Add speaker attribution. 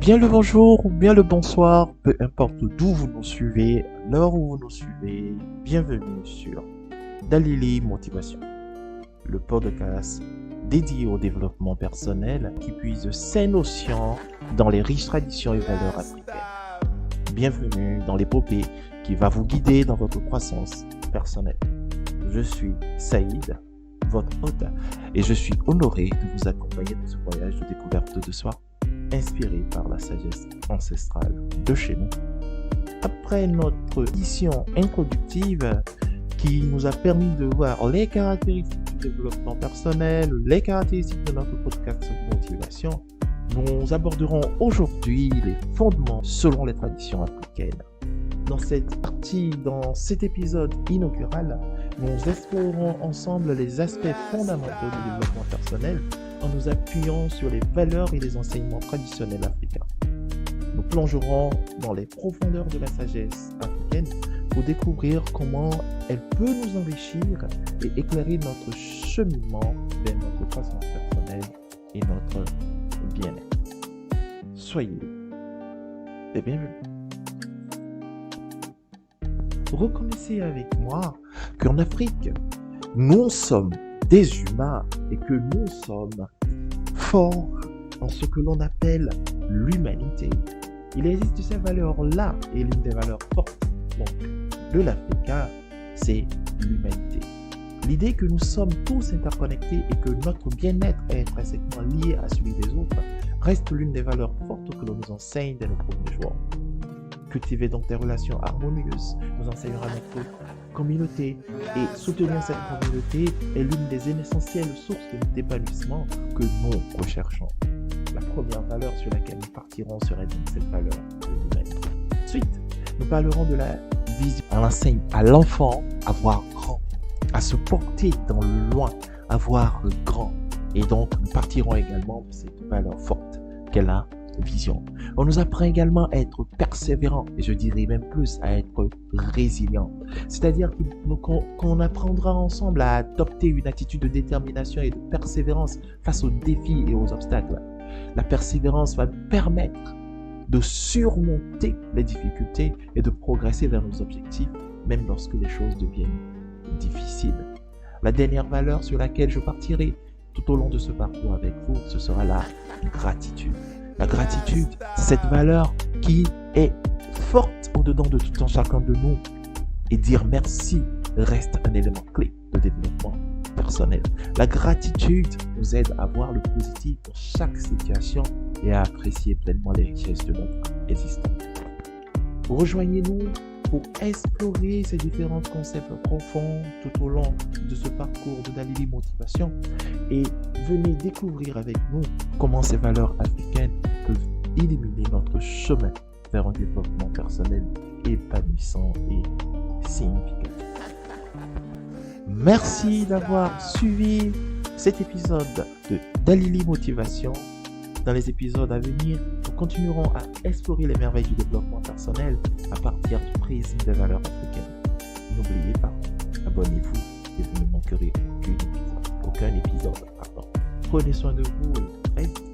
Speaker 1: Bien le bonjour ou bien le bonsoir, peu importe d'où vous nous suivez, l'heure où vous nous suivez, bienvenue sur Dalili Motivation, le podcast dédié au développement personnel qui puise ses notions dans les riches traditions et valeurs africaines. Bienvenue dans l'épopée qui va vous guider dans votre croissance personnelle. Je suis Saïd, votre hôte, et je suis honoré de vous accompagner dans ce voyage de découverte de soi, inspiré par la sagesse ancestrale de chez nous. Après notre mission introductive qui nous a permis de voir les caractéristiques du développement personnel, les caractéristiques de notre podcast Motivation, nous aborderons aujourd'hui les fondements selon les traditions africaines. Dans cette partie, dans cet épisode inaugural, nous explorerons ensemble les aspects fondamentaux du développement personnel en nous appuyant sur les valeurs et les enseignements traditionnels africains. Nous plongerons dans les profondeurs de la sagesse africaine pour découvrir comment elle peut nous enrichir et éclairer notre cheminement vers notre croissance personnelle et notre bien-être. Soyez les bienvenus. Reconnaissez avec moi qu'en Afrique, nous sommes des humains et que nous sommes forts en ce que l'on appelle l'humanité. Il existe ces valeurs-là et l'une des valeurs fortes de l'Africain, c'est l'humanité. L'idée que nous sommes tous interconnectés et que notre bien-être est intrinsèquement lié à celui des autres reste l'une des valeurs fortes que l'on nous enseigne dès nos premiers jours. Cultiver donc des relations harmonieuses nous enseignera notre communauté et soutenir cette communauté est l'une des essentielles sources d'épanouissement que nous recherchons. La première valeur sur laquelle nous partirons serait donc cette valeur de l'humanité. Ensuite, nous parlerons de la vision. On enseigne à l'enfant à voir grand, à se porter dans le loin, à voir grand. Et donc, nous partirons également de cette valeur forte qu'est la vision. On nous apprend également à être persévérant, et je dirais même plus à être résilient. C'est-à-dire qu'on apprendra ensemble à adopter une attitude de détermination et de persévérance face aux défis et aux obstacles. La persévérance va permettre de surmonter les difficultés et de progresser vers nos objectifs, même lorsque les choses deviennent difficiles. La dernière valeur sur laquelle je partirai tout au long de ce parcours avec vous, ce sera la gratitude. La gratitude, cette valeur qui est forte au-dedans de tout un chacun de nous. Et dire merci reste un élément clé de développement personnel. La gratitude nous aide à voir le positif dans chaque situation et à apprécier pleinement les richesses de notre existence. Rejoignez-nous pour explorer ces différents concepts profonds tout au long de ce parcours de Dalili Motivation et venez découvrir avec nous comment ces valeurs africaines peuvent illuminer notre chemin vers un développement personnel épanouissant et significatif. Merci d'avoir suivi cet épisode de Dalili Motivation. Dans les épisodes à venir, nous continuerons à explorer les merveilles du développement personnel à partir du prisme des valeurs africaines. N'oubliez pas, abonnez-vous et vous ne manquerez aucun épisode. Prenez soin de vous et très vite.